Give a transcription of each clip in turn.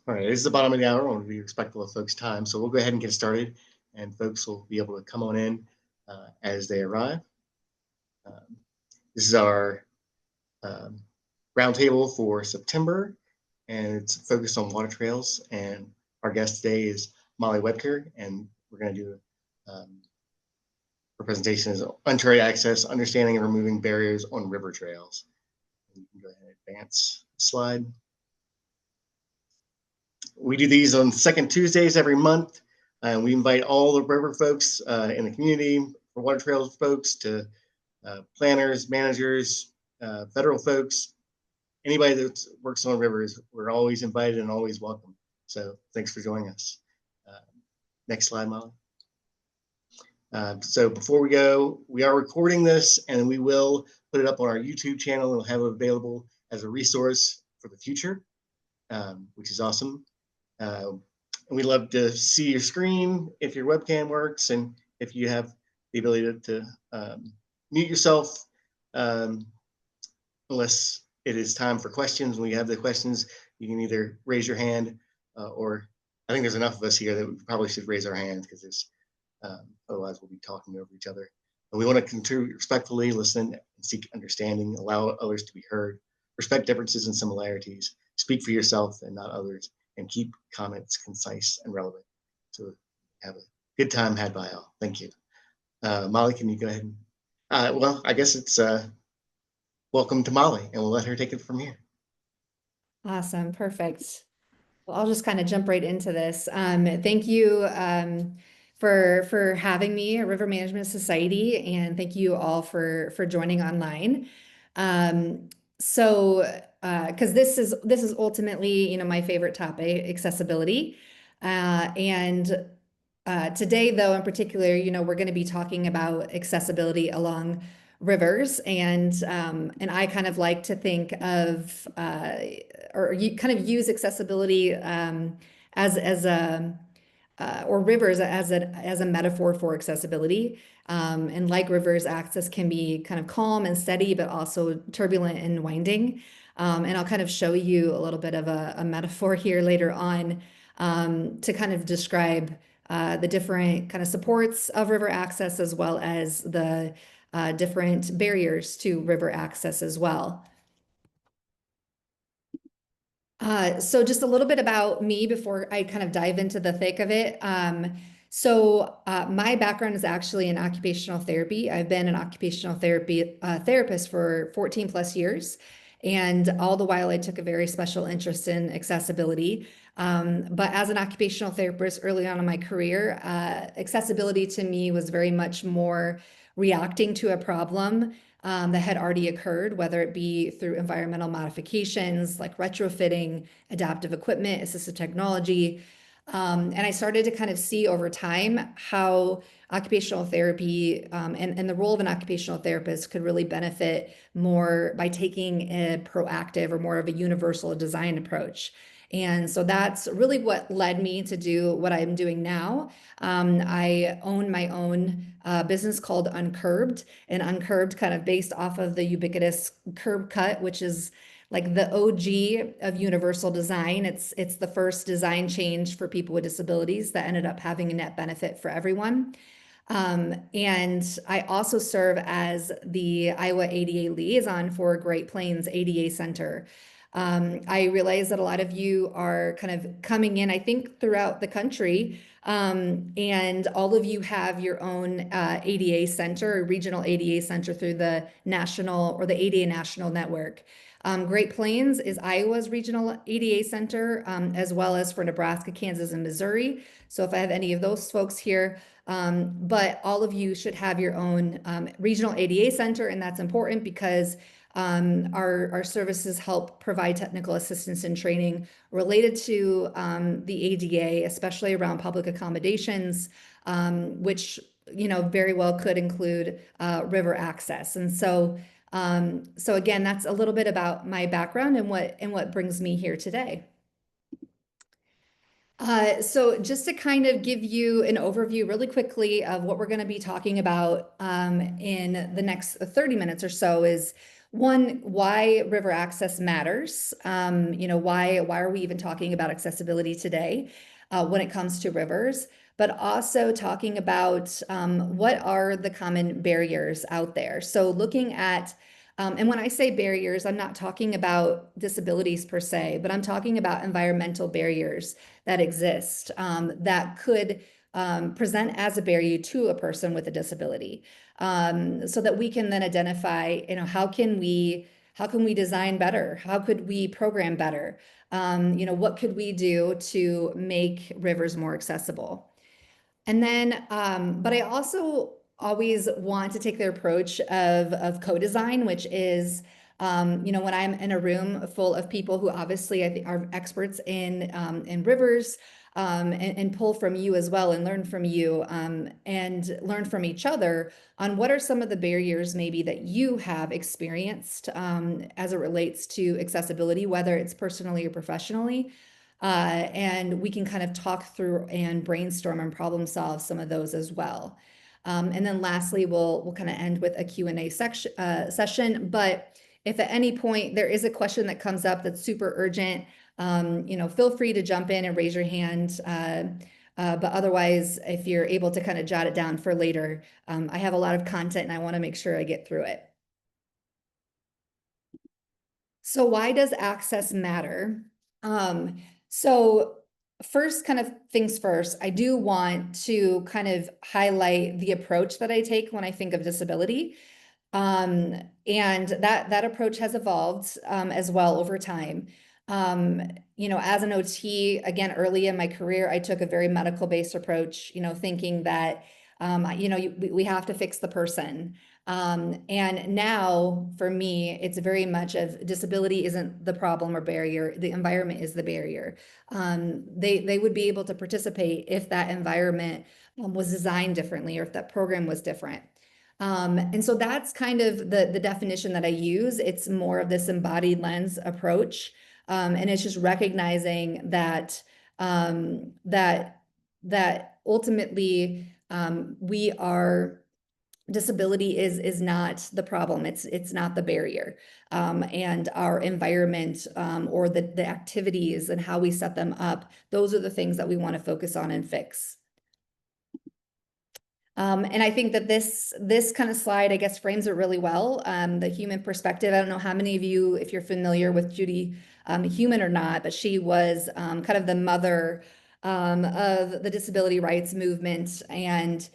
All right, this is the bottom of the hour. I want to be respectful of folks' time, so we'll go ahead and get started, and folks will be able to come on in as they arrive. This is our roundtable for September, and it's focused on water trails. And our guest today is Molly Webker, and we're going to do her presentation is Uncharted Access, Understanding and Removing Barriers on River Trails. And you can go ahead and advance the slide. We do these on second Tuesdays every month, and we invite all the river folks in the community, for water trails folks, to planners, managers, federal folks, anybody that works on rivers. We're always invited and always welcome. So thanks for joining us. Next slide, Molly. So before we go, we are recording this, and we will put it up on our YouTube channel. We'll have it available as a resource for the future, which is awesome. And we'd love to see your screen if your webcam works, and if you have the ability to mute yourself, unless it is time for questions. When you have the questions, you can either raise your hand or I think there's enough of us here that we probably should raise our hands, because there's otherwise we'll be talking over each other. And we want to contribute respectfully, listen and seek understanding, allow others to be heard, respect differences and similarities, speak for yourself and not others, and keep comments concise and relevant. So have a good time had by all. Thank you. Molly, can you go ahead and, well, I guess it's welcome to Molly, and we'll let her take it from here. Awesome, perfect. Well, I'll just kind of jump right into this. Thank you for having me at River Management Society, and thank you all for joining online. Because this is ultimately, my favorite topic, accessibility. Today, though, in particular, we're going to be talking about accessibility along rivers, and I kind of like to think of or you kind of use accessibility as a or rivers as a metaphor for accessibility. And like rivers, access can be kind of calm and steady, but also turbulent and winding. And I'll kind of show you a little bit of a metaphor here later on to kind of describe the different kind of supports of river access, as well as the different barriers to river access as well. So just a little bit about me before I kind of dive into the thick of it. My background is actually in occupational therapy. I've been an occupational therapist for 14 plus years. And all the while, I took a very special interest in accessibility. But as an occupational therapist early on in my career, accessibility to me was very much more reacting to a problem that had already occurred, whether it be through environmental modifications like retrofitting, adaptive equipment, assistive technology. And I started to kind of see over time how occupational therapy and the role of an occupational therapist could really benefit more by taking a proactive or more of a universal design approach. And so that's really what led me to do what I'm doing now. I own my own business called Uncurbed, and Uncurbed kind of based off of the ubiquitous curb cut, which is like the OG of universal design. It's the first design change for people with disabilities that ended up having a net benefit for everyone. And I also serve as the Iowa ADA liaison for Great Plains ADA Center. I realize that a lot of you are kind of coming in, I think, throughout the country, and all of you have your own ADA center or regional ADA center through the national or the ADA National Network. Great Plains is Iowa's regional ADA center, as well as for Nebraska, Kansas, and Missouri. So if I have any of those folks here, but all of you should have your own regional ADA center, and that's important because our services help provide technical assistance and training related to the ADA, especially around public accommodations, which very well could include river access. And so again, that's a little bit about my background and what brings me here today. So just to kind of give you an overview really quickly of what we're going to be talking about in the next 30 minutes or so is One, why river access matters. Why are we even talking about accessibility today when it comes to rivers? But also talking about what are the common barriers out there. So looking at, and when I say barriers, I'm not talking about disabilities per se, but I'm talking about environmental barriers that exist that could present as a barrier to a person with a disability, so that we can then identify, how can we design better? How could we program better? What could we do to make rivers more accessible? And then, but I also always want to take the approach of co-design, which is, when I'm in a room full of people who obviously I think are experts in rivers, and pull from you as well and learn from you, and learn from each other on what are some of the barriers maybe that you have experienced as it relates to accessibility, whether it's personally or professionally. And we can kind of talk through and brainstorm and problem solve some of those as well. And then lastly, we'll kind of end with a Q&A session. But if at any point there is a question that comes up that's super urgent, feel free to jump in and raise your hand. But otherwise, if you're able to kind of jot it down for later, I have a lot of content and I want to make sure I get through it. So why does access matter? So first, kind of things first, I do want to kind of highlight the approach that I take when I think of disability. And that approach has evolved as well over time. As an OT, again, early in my career, I took a very medical-based approach, thinking that, we have to fix the person. And now for me, it's very much of disability isn't the problem or barrier. The environment is the barrier. They would be able to participate if that environment was designed differently or if that program was different. And so that's kind of the definition that I use. It's more of this embodied lens approach. And it's just recognizing that that ultimately disability is not the problem. It's not the barrier. And our environment or the activities and how we set them up, those are the things that we want to focus on and fix. And I think that this kind of slide, I guess, frames it really well. The human perspective. I don't know how many of you, if you're familiar with Judy Human or not, but she was kind of the mother of the disability rights movement, and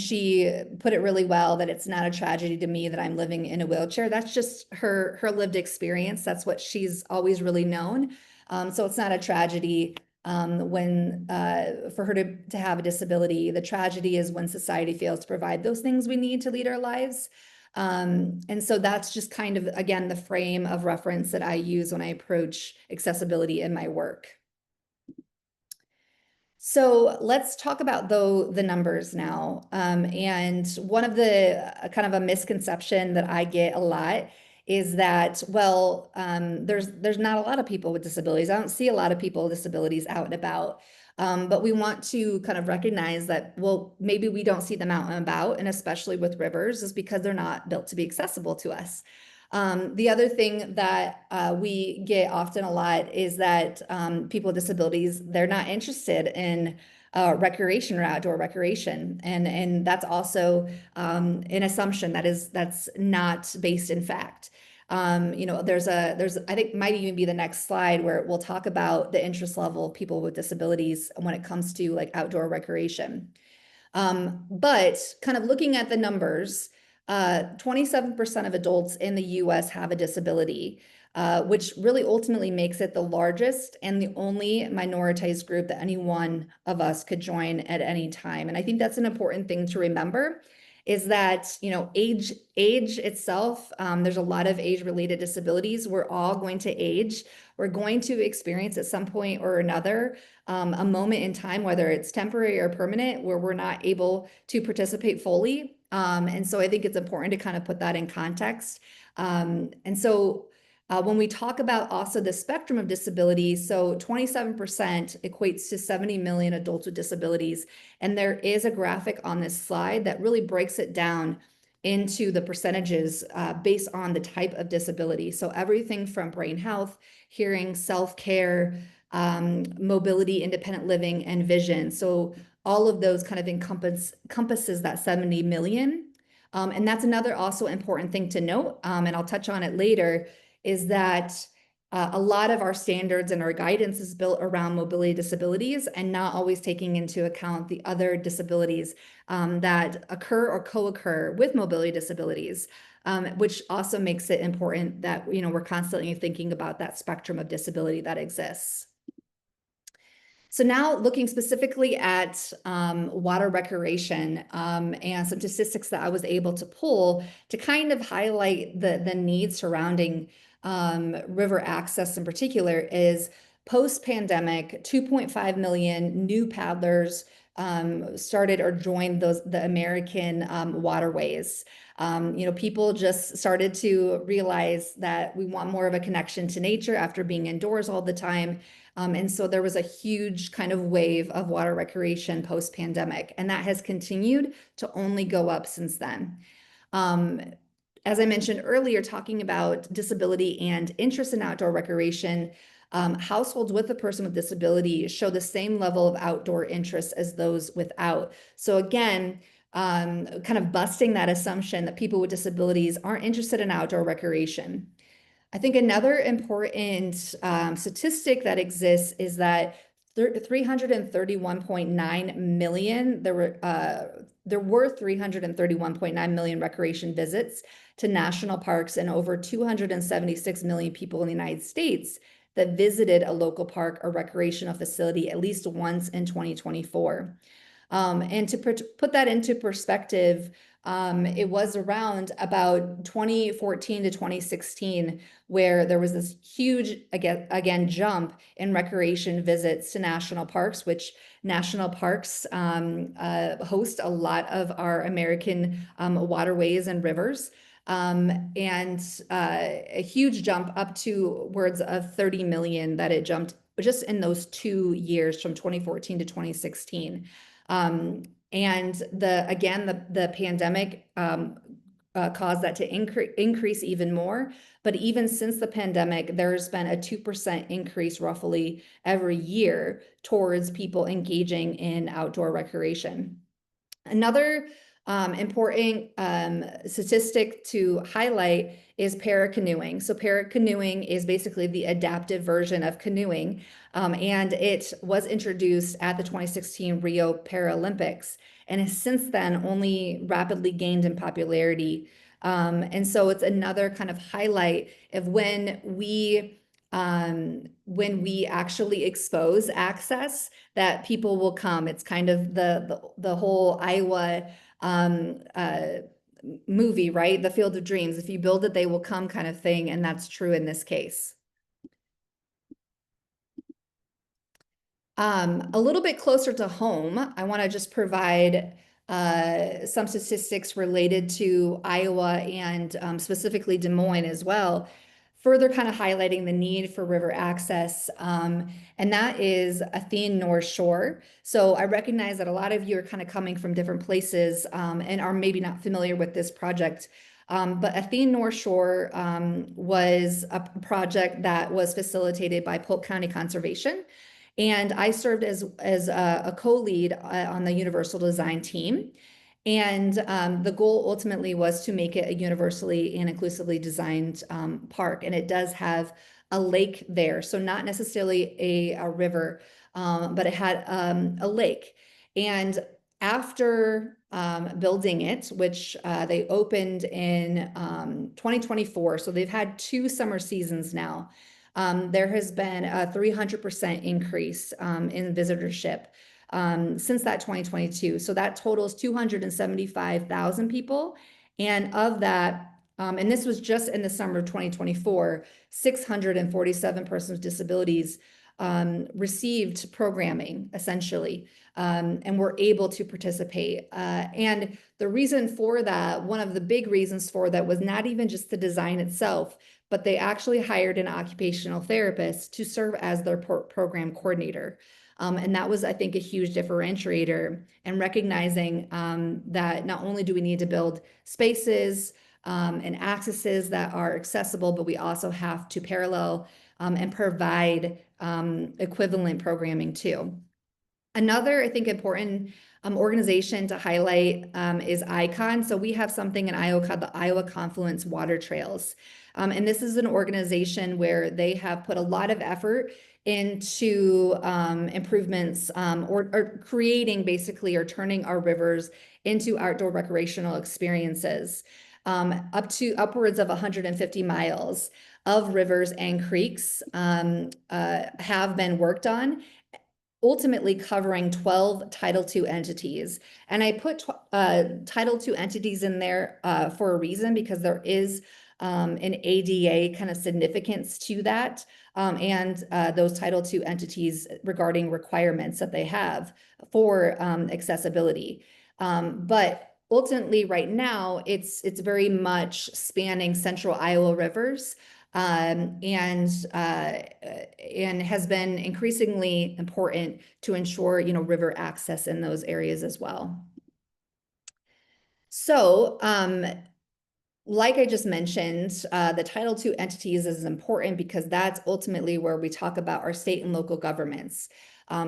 she put it really well that it's not a tragedy to me that I'm living in a wheelchair. That's just her lived experience. That's what she's always really known. So it's not a tragedy when for her to have a disability. The tragedy is when society fails to provide those things we need to lead our lives. And so that's just kind of, again, the frame of reference that I use when I approach accessibility in my work. So let's talk about the numbers now. And one of the kind of a misconception that I get a lot is that, well, there's not a lot of people with disabilities. I don't see a lot of people with disabilities out and about. But we want to kind of recognize that, well, maybe we don't see them out and about, and especially with rivers, is because they're not built to be accessible to us. The other thing that we get often a lot is that people with disabilities, they're not interested in recreation or outdoor recreation. And that's also an assumption that's not based in fact. There's I think might even be the next slide where we'll talk about the interest level of people with disabilities when it comes to like outdoor recreation. But kind of looking at the numbers, 27% of adults in the US have a disability, which really ultimately makes it the largest and the only minoritized group that any one of us could join at any time. And I think that's an important thing to remember, is that, age itself, there's a lot of age-related disabilities. We're all going to age. We're going to experience at some point or another a moment in time, whether it's temporary or permanent, where we're not able to participate fully. And so I think it's important to kind of put that in context. And so when we talk about also the spectrum of disability, so 27% equates to 70 million adults with disabilities. And there is a graphic on this slide that really breaks it down into the percentages based on the type of disability. So everything from brain health, hearing, self-care, mobility, independent living, and vision. So all of those kind of encompasses that 70 million. And that's another also important thing to note, and I'll touch on it later, is that a lot of our standards and our guidance is built around mobility disabilities and not always taking into account the other disabilities that occur or co-occur with mobility disabilities, which also makes it important that we're constantly thinking about that spectrum of disability that exists. So now looking specifically at water recreation and some statistics that I was able to pull to kind of highlight the needs surrounding river access in particular is post-pandemic, 2.5 million new paddlers started or joined the American waterways. People just started to realize that we want more of a connection to nature after being indoors all the time. And so there was a huge kind of wave of water recreation post-pandemic, and that has continued to only go up since then. As I mentioned earlier, talking about disability and interest in outdoor recreation, households with a person with disability show the same level of outdoor interest as those without. So again, kind of busting that assumption that people with disabilities aren't interested in outdoor recreation. I think another important statistic that exists is that 331.9 million, there were 331.9 million recreation visits to national parks and over 276 million people in the United States that visited a local park or recreational facility at least once in 2024. And to put that into perspective, it was around about 2014 to 2016 where there was this huge, again, jump in recreation visits to national parks, which national parks host a lot of our American waterways and rivers. And a huge jump up to words of 30 million that it jumped just in those 2 years from 2014 to 2016. And the pandemic caused that to increase even more. But even since the pandemic, there's been a 2% increase roughly every year towards people engaging in outdoor recreation. Another important statistic to highlight is paracanoeing. So paracanoeing is basically the adaptive version of canoeing, and it was introduced at the 2016 Rio Paralympics and has since then only rapidly gained in popularity. And so it's another kind of highlight of when we actually expose access, that people will come. It's kind of the whole Iowa movie, right? The Field of Dreams. If you build it, they will come kind of thing. And that's true in this case. A little bit closer to home, I want to just provide some statistics related to Iowa and specifically Des Moines as well, further kind of highlighting the need for river access, and that is Athene North Shore. So I recognize that a lot of you are kind of coming from different places and are maybe not familiar with this project. But Athene North Shore was a project that was facilitated by Polk County Conservation. And I served as a co-lead on the universal design team. And the goal ultimately was to make it a universally and inclusively designed park. And it does have a lake there. So not necessarily a river, but it had a lake. And after building it, which they opened in 2024, so they've had 2 summer seasons now, there has been a 300% increase in visitorship since that 2022. So that totals 275,000 people. And of that, and this was just in the summer of 2024, 647 persons with disabilities received programming, essentially, and were able to participate. And the reason for that, one of the big reasons for that was not even just the design itself, but they actually hired an occupational therapist to serve as their program coordinator. And that was, I think, a huge differentiator, and recognizing that not only do we need to build spaces and accesses that are accessible, but we also have to parallel and provide equivalent programming too. Another, I think, important organization to highlight is ICON. So we have something in Iowa called the Iowa Confluence Water Trails. And this is an organization where they have put a lot of effort into improvements or creating basically, or turning our rivers into outdoor recreational experiences. Up to upwards of 150 miles of rivers and creeks have been worked on, ultimately covering 12 Title II entities. And I put Title II entities in there for a reason, because there is an ADA kind of significance to that, and those Title II entities regarding requirements that they have for accessibility. But ultimately, right now, it's very much spanning central Iowa rivers, and has been increasingly important to ensure, river access in those areas as well. So, like I just mentioned, the Title II entities is important because that's ultimately where we talk about our state and local governments.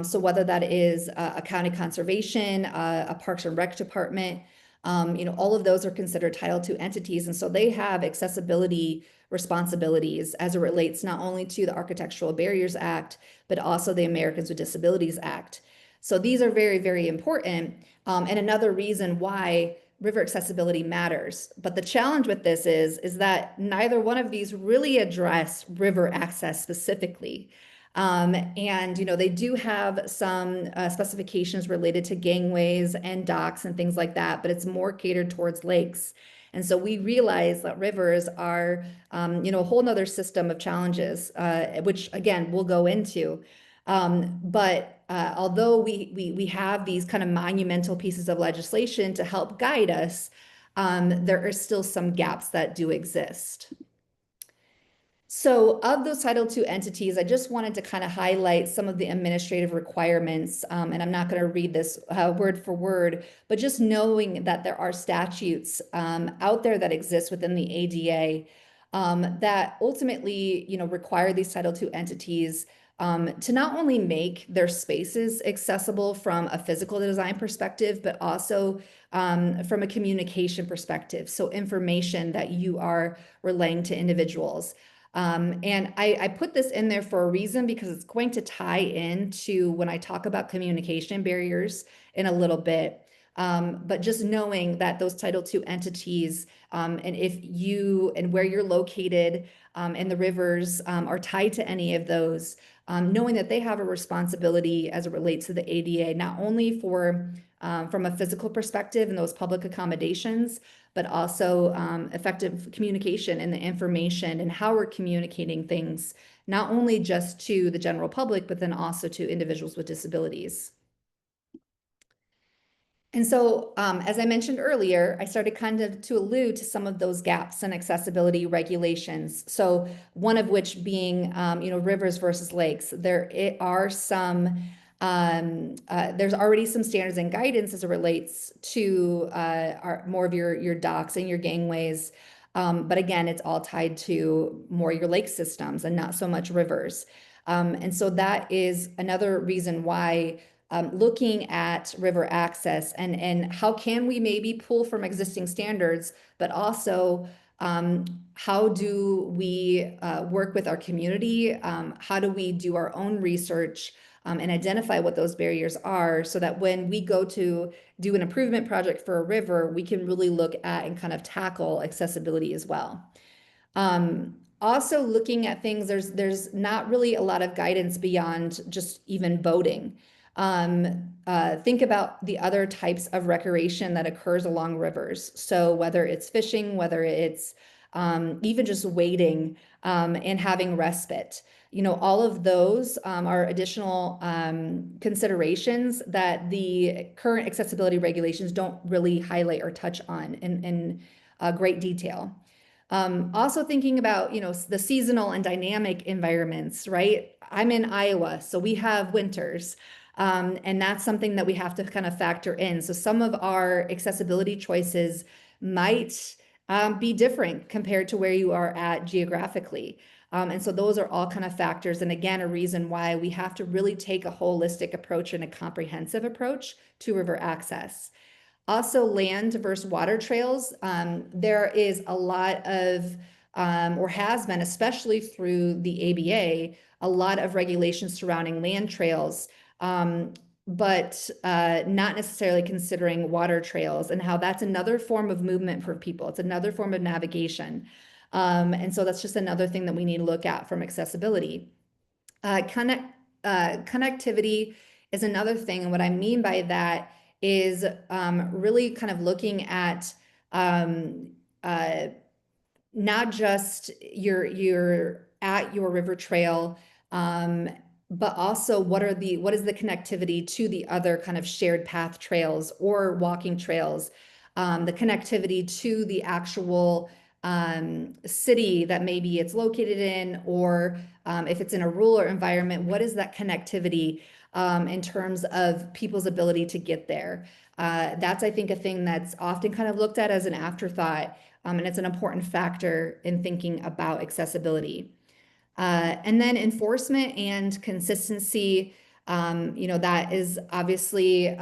So whether that is a county conservation, a Parks and Rec department, all of those are considered Title II entities. And so they have accessibility responsibilities as it relates not only to the Architectural Barriers Act, but also the Americans with Disabilities Act. So these are very, very important. And another reason why river accessibility matters. But the challenge with this is that neither one of these really address river access specifically. And they do have some specifications related to gangways and docks and things like that, but it's more catered towards lakes. And so we realize that rivers are, a whole nother system of challenges, which again, we'll go into. But although we have these kind of monumental pieces of legislation to help guide us, there are still some gaps that do exist. So of those Title II entities, I just wanted to kind of highlight some of the administrative requirements, and I'm not going to read this word for word, but just knowing that there are statutes out there that exist within the ADA that ultimately, require these Title II entities to not only make their spaces accessible from a physical design perspective, but also from a communication perspective. So information that you are relaying to individuals. And I put this in there for a reason, because it's going to tie into when I talk about communication barriers in a little bit. But just knowing that those Title II entities, and if you and where you're located and the rivers are tied to any of those, knowing that they have a responsibility as it relates to the ADA, not only for from a physical perspective and those public accommodations, but also effective communication and the information and how we're communicating things, not only just to the general public, but then also to individuals with disabilities. And so, as I mentioned earlier, I started kind of to allude to some of those gaps in accessibility regulations. So one of which being, rivers versus lakes. There are some, there's already some standards and guidance as it relates to more of your docks and your gangways. But again, it's all tied to more your lake systems and not so much rivers. And so that is another reason why looking at river access and how can we maybe pull from existing standards, but also how do we work with our community? How do we do our own research and identify what those barriers are, so that when we go to do an improvement project for a river, we can really look at and kind of tackle accessibility as well. Also looking at things, there's not really a lot of guidance beyond just even boating. Think about the other types of recreation that occurs along rivers. So whether it's fishing, whether it's even just wading and having respite, all of those are additional considerations that the current accessibility regulations don't really highlight or touch on in great detail. Also thinking about, the seasonal and dynamic environments, right? I'm in Iowa, so we have winters. And that's something that we have to kind of factor in. So some of our accessibility choices might be different compared to where you are at geographically. And so those are all kind of factors. And again, a reason why we have to really take a holistic approach and a comprehensive approach to river access. Also, land versus water trails. There is a lot of, or has been, especially through the ABA, a lot of regulations surrounding land trails, but not necessarily considering water trails and how that's another form of movement for people. It's another form of navigation. And so that's just another thing that we need to look at from accessibility. Connectivity is another thing. And what I mean by that is really kind of looking at um, uh, not just you're at your river trail, but also what is the connectivity to the other kind of shared path trails or walking trails, the connectivity to the actual city that maybe it's located in, or if it's in a rural environment, what is that connectivity in terms of people's ability to get there? That's, I think, a thing that's often kind of looked at as an afterthought, and it's an important factor in thinking about accessibility. And then enforcement and consistency, that is obviously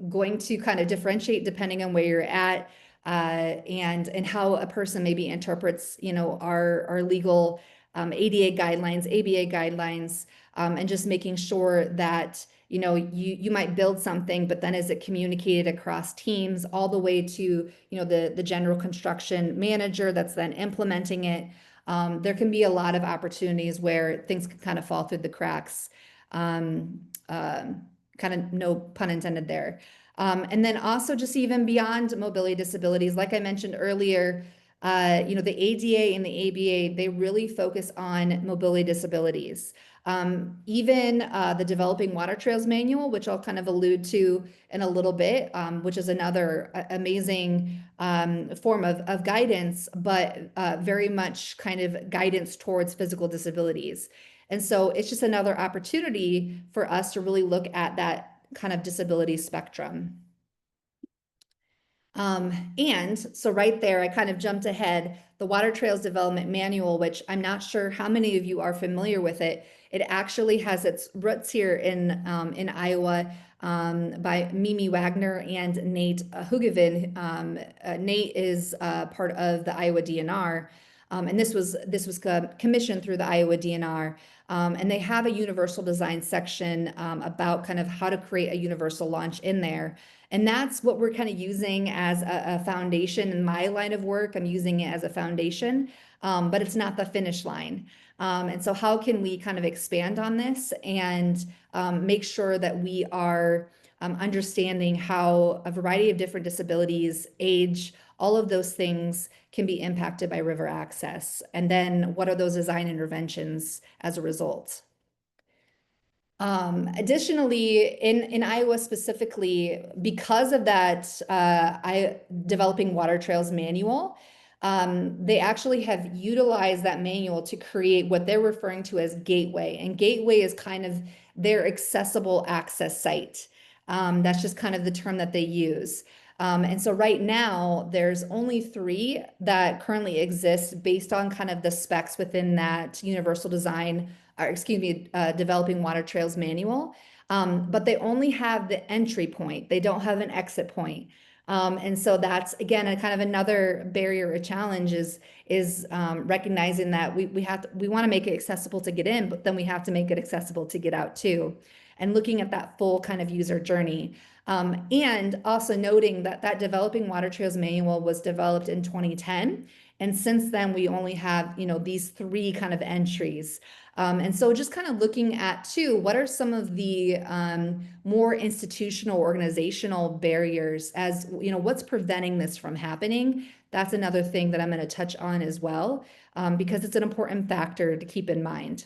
going to kind of differentiate depending on where you're at, and how a person maybe interprets, our legal ADA guidelines, ABA guidelines, and just making sure that you might build something, but then is it communicated across teams all the way to the general construction manager that's then implementing it. There can be a lot of opportunities where things can kind of fall through the cracks. Um, kind of no pun intended there. And then also just even beyond mobility disabilities, like I mentioned earlier, the ADA and the ABA, they really focus on mobility disabilities. Even the Developing Water Trails Manual, which I'll kind of allude to in a little bit, which is another amazing form of guidance, but very much kind of guidance towards physical disabilities. And so it's just another opportunity for us to really look at that kind of disability spectrum. And so right there, I kind of jumped ahead. The Water Trails Development Manual, which I'm not sure how many of you are familiar with it. It actually has its roots here in Iowa, by Mimi Wagner and Nate Hugevin. Nate is part of the Iowa DNR, and this was commissioned through the Iowa DNR. And they have a universal design section about kind of how to create a universal launch in there. And that's what we're kind of using as a foundation in my line of work. I'm using it as a foundation, but it's not the finish line. And so how can we kind of expand on this and make sure that we are understanding how a variety of different disabilities, age, all of those things can be impacted by river access? And then what are those design interventions as a result? Additionally, in Iowa specifically, because of that Developing Water Trails Manual, they actually have utilized that manual to create what they're referring to as Gateway. And Gateway is kind of their accessible access site. That's just kind of the term that they use. And so right now, there's only 3 that currently exist based on kind of the specs within that universal design, or excuse me, Developing Water Trails Manual. But they only have the entry point. They don't have an exit point. And so that's, again, a kind of another barrier or challenge is recognizing that we want to make it accessible to get in, but then we have to make it accessible to get out too. And looking at that full kind of user journey. And also noting that that Developing Water Trails Manual was developed in 2010. And since then, we only have, these 3 kind of entries. And so just kind of looking at too, what are some of the more institutional organizational barriers as, what's preventing this from happening? That's another thing that I'm going to touch on as well, because it's an important factor to keep in mind.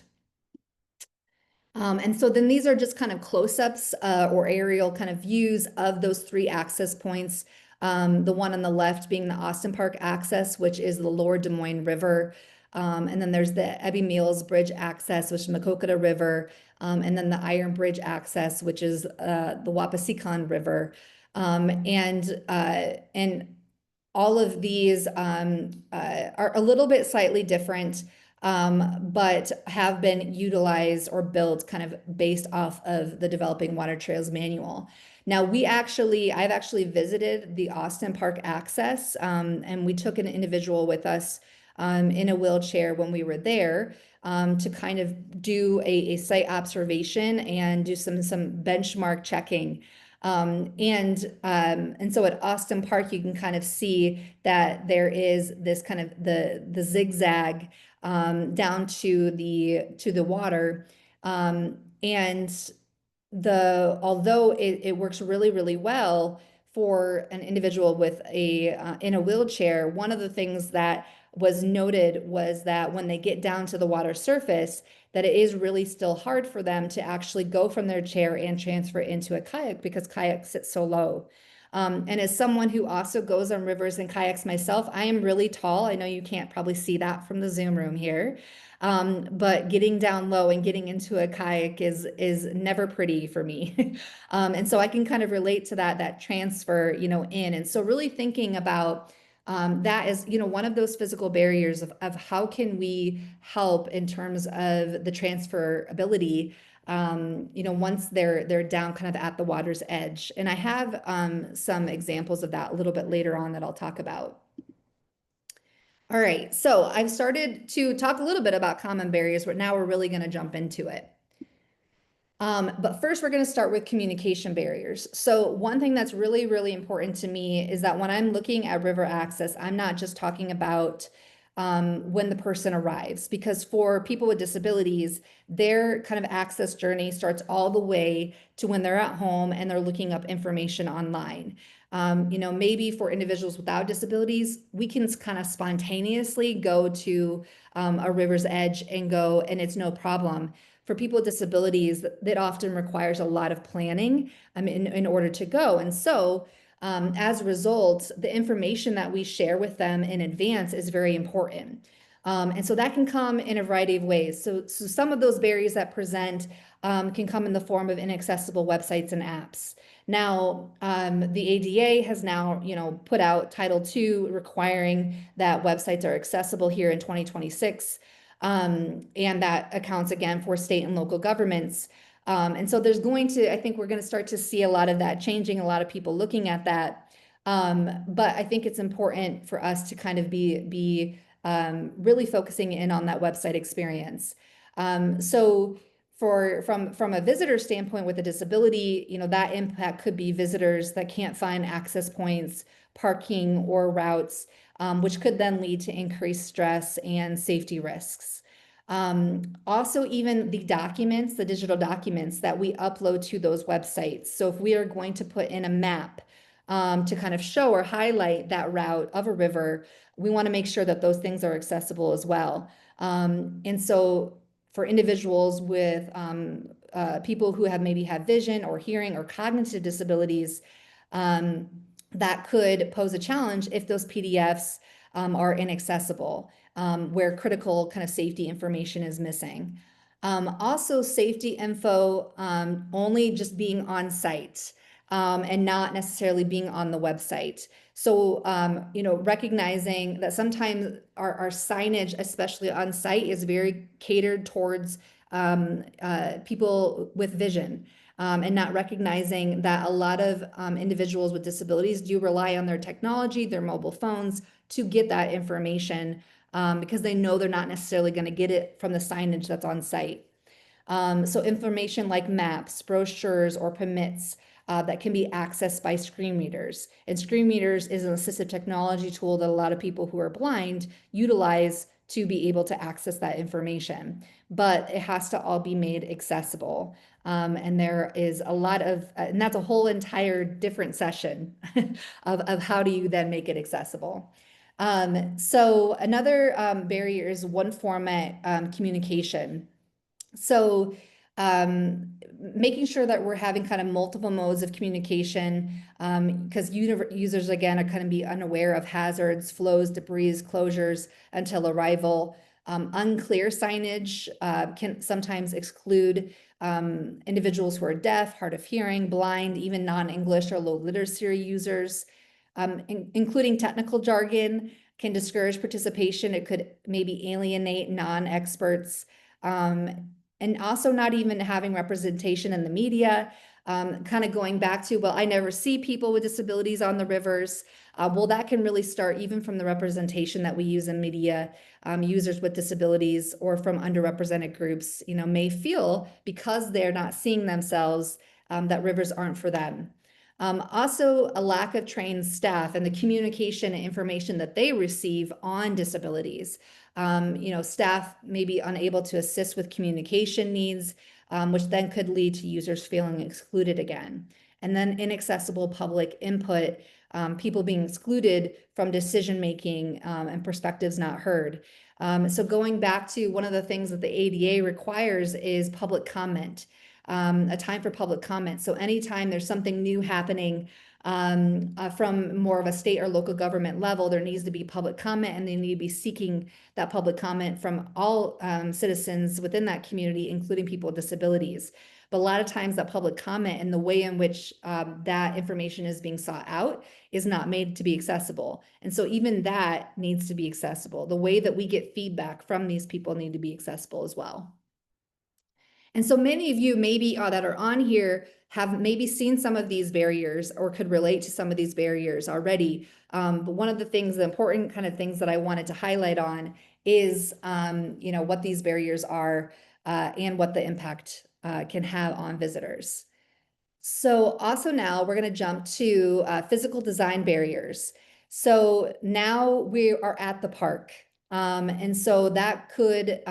And so then these are just kind of close-ups or aerial kind of views of those 3 access points. The one on the left being the Austin Park access, which is the Lower Des Moines River. And then there's the Ebby Mills Bridge access, which is Maquoketa River, and then the Iron Bridge access, which is the Wapasikon River. And all of these are a little bit slightly different, but have been utilized or built kind of based off of the Developing Water Trails Manual. Now, I've actually visited the Austin Park access, and we took an individual with us in a wheelchair when we were there to kind of do a site observation and do some benchmark checking. And so at Austin Park, you can kind of see that there is this kind of the zigzag down to the water. And although it works really, really well for an individual with in a wheelchair, one of the things that was noted was that when they get down to the water surface, that it is really still hard for them to actually go from their chair and transfer into a kayak because kayaks sit so low. And as someone who also goes on rivers and kayaks myself, I am really tall. I know you can't probably see that from the Zoom room here. But getting down low and getting into a kayak is never pretty for me. And so I can kind of relate to that transfer, in. And so really thinking about that is, one of those physical barriers of how can we help in terms of the transferability, once they're down kind of at the water's edge. And I have some examples of that a little bit later on that I'll talk about. All right, so I've started to talk a little bit about common barriers, but now we're really going to jump into it. But first, we're going to start with communication barriers. So one thing that's really, really important to me is that when I'm looking at river access, I'm not just talking about when the person arrives, because for people with disabilities, their kind of access journey starts all the way to when they're at home and they're looking up information online. Maybe for individuals without disabilities, we can kind of spontaneously go to a river's edge and go, and it's no problem. For people with disabilities, that often requires a lot of planning in order to go. And so as a result, the information that we share with them in advance is very important. And so that can come in a variety of ways. So some of those barriers that present can come in the form of inaccessible websites and apps. Now, the ADA has now, put out Title II requiring that websites are accessible here in 2026. And that accounts again for state and local governments. And so I think we're going to start to see a lot of that changing, a lot of people looking at that. But I think it's important for us to kind of be really focusing in on that website experience. So from a visitor standpoint with a disability, that impact could be visitors that can't find access points, parking, or routes, which could then lead to increased stress and safety risks. Also, even the digital documents that we upload to those websites. So if we are going to put in a map to kind of show or highlight that route of a river, we want to make sure that those things are accessible as well. And so for individuals with people who maybe have vision or hearing or cognitive disabilities, that could pose a challenge if those PDFs are inaccessible, where critical kind of safety information is missing. Also, safety info only just being on site and not necessarily being on the website. So, recognizing that sometimes our signage, especially on site, is very catered towards people with vision. And not recognizing that a lot of individuals with disabilities do rely on their technology, their mobile phones, to get that information because they know they're not necessarily going to get it from the signage that's on site. So information like maps, brochures, or permits that can be accessed by screen readers. And screen readers is an assistive technology tool that a lot of people who are blind utilize to be able to access that information. But it has to all be made accessible. And there is a lot of, and that's a whole entire different session of how do you then make it accessible. So another barrier is one format communication. So making sure that we're having kind of multiple modes of communication because users, again, are going to be unaware of hazards, flows, debris, closures until arrival. Unclear signage can sometimes exclude individuals who are deaf, hard of hearing, blind, even non-English or low literacy users. Including technical jargon can discourage participation. It could maybe alienate non-experts. And also not even having representation in the media, kind of going back to, well, I never see people with disabilities on the rivers. Well, that can really start even from the representation that we use in media. Users with disabilities or from underrepresented groups, may feel because they're not seeing themselves that rivers aren't for them. Also, a lack of trained staff and the communication and information that they receive on disabilities. Staff may be unable to assist with communication needs, which then could lead to users feeling excluded again. And then inaccessible public input, people being excluded from decision making and perspectives not heard. So going back to one of the things that the ADA requires is public comment. A time for public comment. So anytime there's something new happening from more of a state or local government level, there needs to be public comment, and they need to be seeking that public comment from all citizens within that community, including people with disabilities. But a lot of times that public comment and the way in which that information is being sought out is not made to be accessible. And so even that needs to be accessible. The way that we get feedback from these people need to be accessible as well. And so many of you maybe that are on here have maybe seen some of these barriers or could relate to some of these barriers already. But one of the things, the important kind of things that I wanted to highlight on is, what these barriers are and what the impact can have on visitors. So also now we're going to jump to physical design barriers. So now we are at the park. And so that could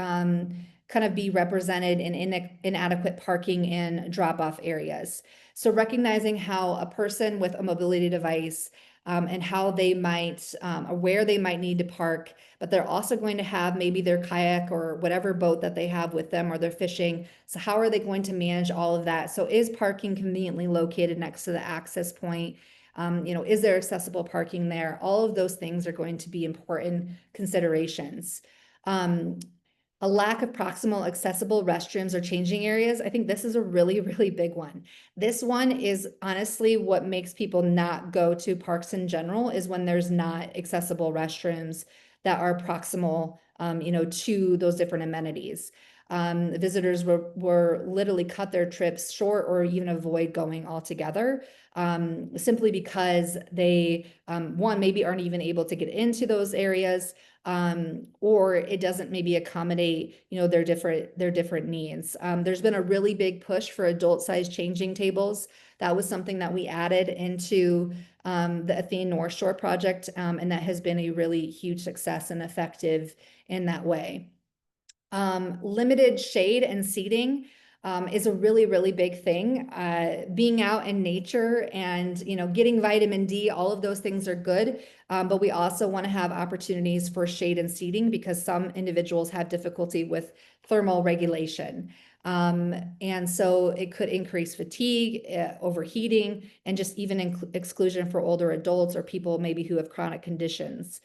kind of be represented in inadequate parking and drop-off areas. So recognizing how a person with a mobility device and how they might, or where they might need to park, but they're also going to have maybe their kayak or whatever boat that they have with them, or they're fishing. So how are they going to manage all of that? So is parking conveniently located next to the access point? Is there accessible parking there? All of those things are going to be important considerations. A lack of proximal accessible restrooms or changing areas. I think this is a really, really big one. This one is honestly what makes people not go to parks in general, is when there's not accessible restrooms that are proximal, to those different amenities. Visitors were literally cut their trips short or even avoid going altogether, simply because they, one, maybe aren't even able to get into those areas, or it doesn't maybe accommodate, their different needs. There's been a really big push for adult-sized changing tables. That was something that we added into the Athene North Shore project, and that has been a really huge success and effective in that way. Limited shade and seating is a really, really big thing. Being out in nature and, getting vitamin D, all of those things are good. But we also want to have opportunities for shade and seating, because some individuals have difficulty with thermal regulation. And so it could increase fatigue, overheating, and just even exclusion for older adults or people maybe who have chronic conditions.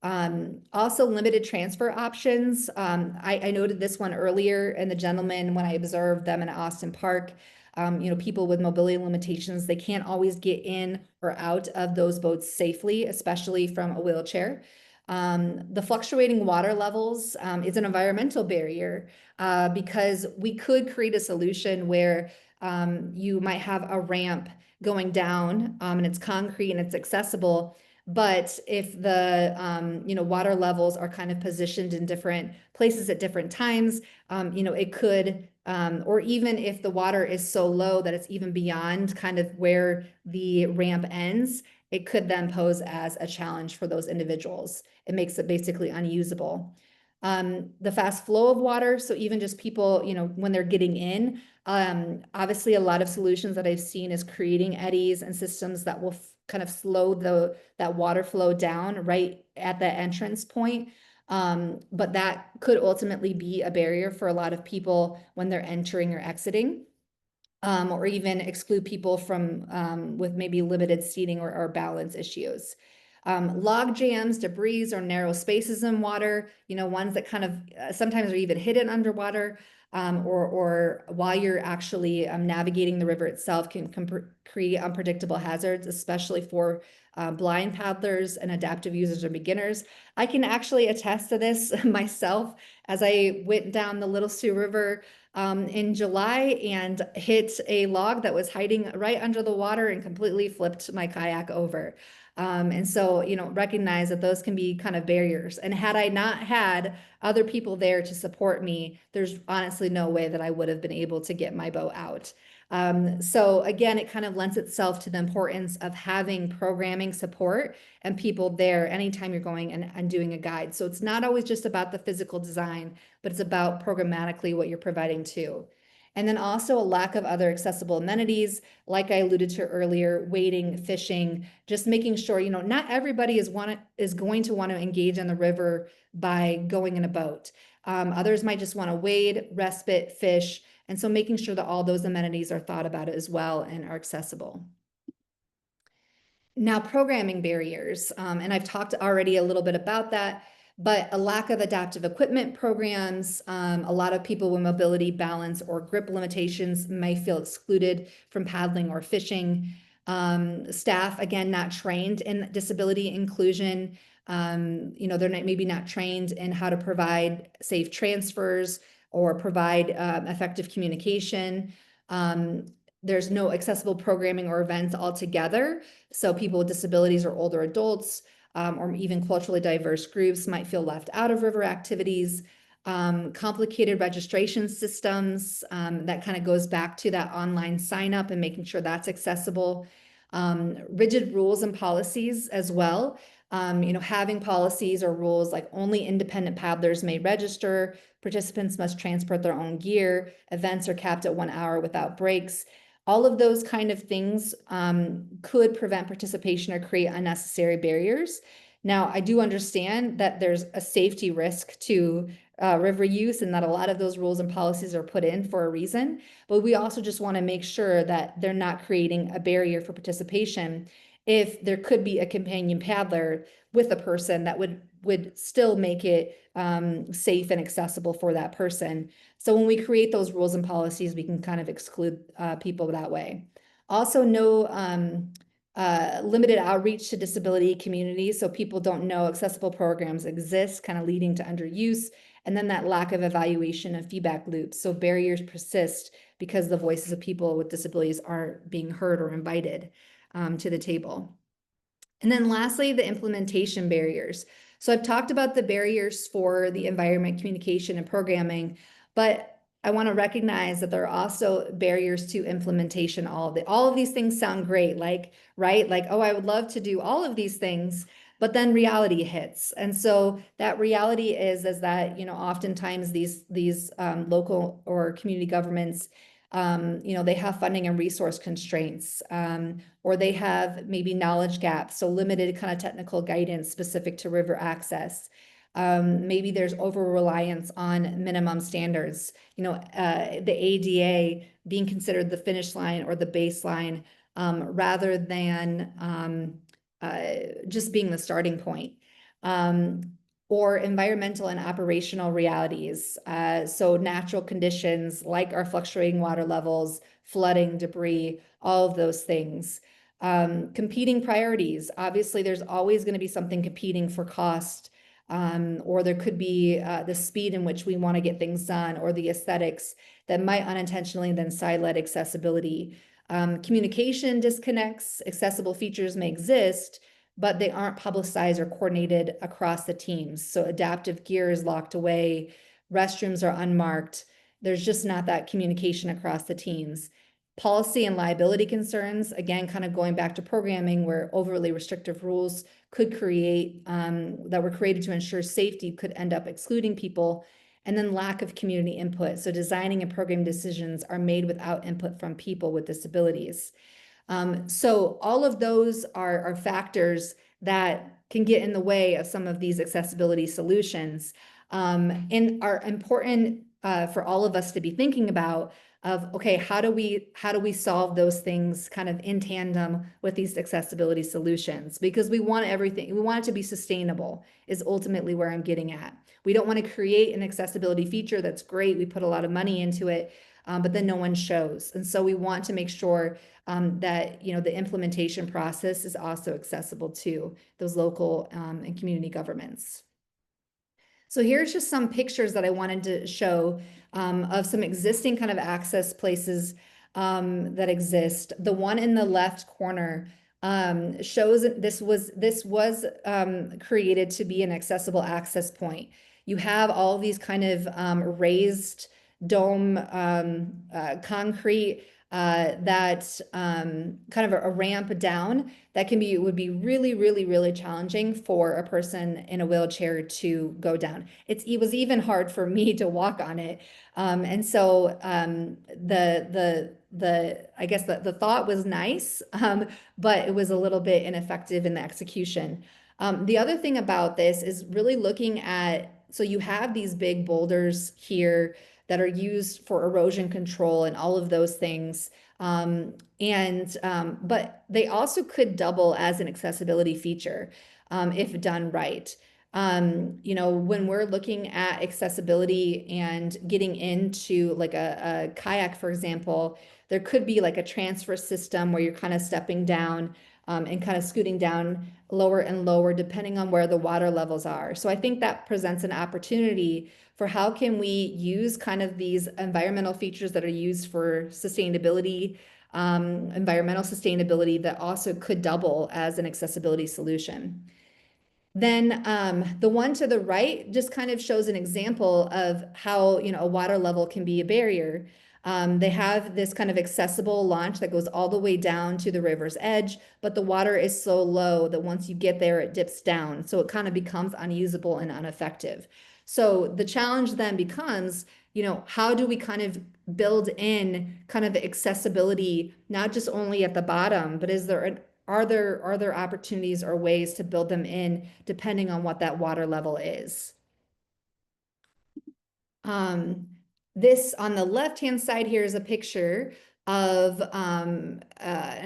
Also limited transfer options. I noted this one earlier, and the gentleman, when I observed them in Austin Park, people with mobility limitations, they can't always get in or out of those boats safely, especially from a wheelchair. The fluctuating water levels is an environmental barrier, because we could create a solution where you might have a ramp going down, and it's concrete and it's accessible. But if the water levels are kind of positioned in different places at different times, it could, or even if the water is so low that it's even beyond kind of where the ramp ends, it could then pose as a challenge for those individuals. It makes it basically unusable. The fast flow of water, so even just people, when they're getting in, obviously a lot of solutions that I've seen is creating eddies and systems that will kind of slow that water flow down right at the entrance point. But that could ultimately be a barrier for a lot of people when they're entering or exiting, or even exclude people from with maybe limited seating or balance issues. Log jams, debris, or narrow spaces in water, ones that kind of sometimes are even hidden underwater, or while you're actually navigating the river itself can create unpredictable hazards, especially for blind paddlers and adaptive users or beginners. I can actually attest to this myself as I went down the Little Sioux River in July and hit a log that was hiding right under the water and completely flipped my kayak over. And so, recognize that those can be kind of barriers. And had I not had other people there to support me, there's honestly no way that I would have been able to get my boat out. So again, it kind of lends itself to the importance of having programming support and people there anytime you're going and doing a guide. So it's not always just about the physical design, but it's about programmatically what you're providing too. And then also a lack of other accessible amenities, like I alluded to earlier, wading, fishing, just making sure, not everybody is going to want to engage in the river by going in a boat. Others might just want to wade, respite, fish. And so making sure that all those amenities are thought about as well and are accessible. Now, programming barriers, and I've talked already a little bit about that, but a lack of adaptive equipment programs, a lot of people with mobility, balance, or grip limitations may feel excluded from paddling or fishing. Staff, again, not trained in disability inclusion. They're maybe not trained in how to provide safe transfers or provide effective communication. There's no accessible programming or events altogether. So people with disabilities or older adults, or even culturally diverse groups might feel left out of river activities. Complicated registration systems, that kind of goes back to that online sign up and making sure that's accessible. Rigid rules and policies as well. Having policies or rules like only independent paddlers may register, participants must transport their own gear, events are capped at 1 hour without breaks. All of those kind of things could prevent participation or create unnecessary barriers. Now, I do understand that there's a safety risk to river use and that a lot of those rules and policies are put in for a reason, but we also just want to make sure that they're not creating a barrier for participation if there could be a companion paddler with a person that would still make it safe and accessible for that person. So when we create those rules and policies, we can kind of exclude people that way. Also, no limited outreach to disability communities, so people don't know accessible programs exist, kind of leading to underuse, and then that lack of evaluation and feedback loops. So barriers persist because the voices of people with disabilities aren't being heard or invited to the table. And then lastly, the implementation barriers. So I've talked about the barriers for the environment, communication, and programming, but I want to recognize that there are also barriers to implementation. All of these things sound great, right? Like, oh, I would love to do all of these things, but then reality hits. And so that reality is that, oftentimes these local or community governments, they have funding and resource constraints, or they have maybe knowledge gaps, so limited kind of technical guidance specific to river access. Maybe there's over-reliance on minimum standards, the ADA being considered the finish line or the baseline, rather than just being the starting point. Or environmental and operational realities. So natural conditions like our fluctuating water levels, flooding, debris, all of those things. Competing priorities. Obviously, there's always going to be something competing for cost, or there could be the speed in which we want to get things done, or the aesthetics that might unintentionally then sidelight accessibility. Communication disconnects. Accessible features may exist, but they aren't publicized or coordinated across the teams. So adaptive gear is locked away, restrooms are unmarked. There's just not that communication across the teams. Policy and liability concerns, again, kind of going back to programming where overly restrictive rules could create, that were created to ensure safety could end up excluding people. And then lack of community input. So designing and programming decisions are made without input from people with disabilities. So all of those are factors that can get in the way of some of these accessibility solutions, and are important for all of us to be thinking about. of, okay, how do we solve those things kind of in tandem with these accessibility solutions? Because we want it to be sustainable is ultimately where I'm getting at. We don't want to create an accessibility feature that's great. We put a lot of money into it, but then no one shows. And so we want to make sure that the implementation process is also accessible to those local and community governments. So here's just some pictures that I wanted to show of some existing kind of access places that exist. The one in the left corner shows this was created to be an accessible access point. You have all these kind of raised dome concrete that kind of a ramp down that would be really, really, really challenging for a person in a wheelchair to go down. It was even hard for me to walk on it. And so I guess the thought was nice, but it was a little bit ineffective in the execution. The other thing about this is really looking at, so you have these big boulders here that are used for erosion control and all of those things. But they also could double as an accessibility feature if done right. When we're looking at accessibility and getting into like a kayak, for example, there could be like a transfer system where you're kind of stepping down and kind of scooting down lower and lower depending on where the water levels are. So I think that presents an opportunity for how can we use kind of these environmental features that are used for sustainability, environmental sustainability that also could double as an accessibility solution. Then the one to the right just kind of shows an example of how a water level can be a barrier. They have this kind of accessible launch that goes all the way down to the river's edge, but the water is so low that once you get there, it dips down. So it kind of becomes unusable and ineffective. So the challenge then becomes, how do we kind of build in kind of accessibility, not just only at the bottom, but are there opportunities or ways to build them in depending on what that water level is? This on the left-hand side here is a picture of an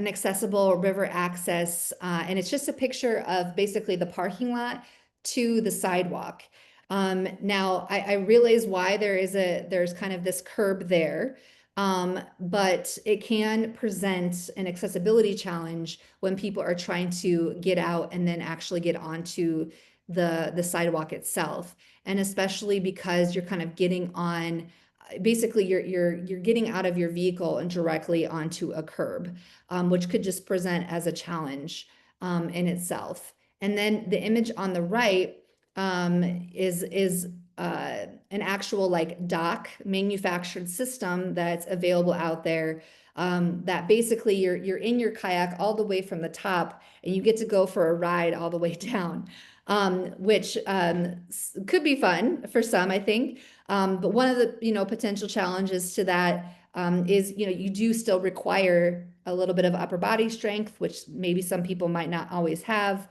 accessible river access, and it's just a picture of basically the parking lot to the sidewalk. Now I realize why there's kind of this curb there, but it can present an accessibility challenge when people are trying to get out and then actually get onto the sidewalk itself. And especially because you're kind of getting on, basically you're getting out of your vehicle and directly onto a curb, which could just present as a challenge in itself. And then the image on the right is an actual like dock manufactured system that's available out there. That basically you're in your kayak all the way from the top and you get to go for a ride all the way down, which could be fun for some, I think. But one of the potential challenges to that is you do still require a little bit of upper body strength, which maybe some people might not always have.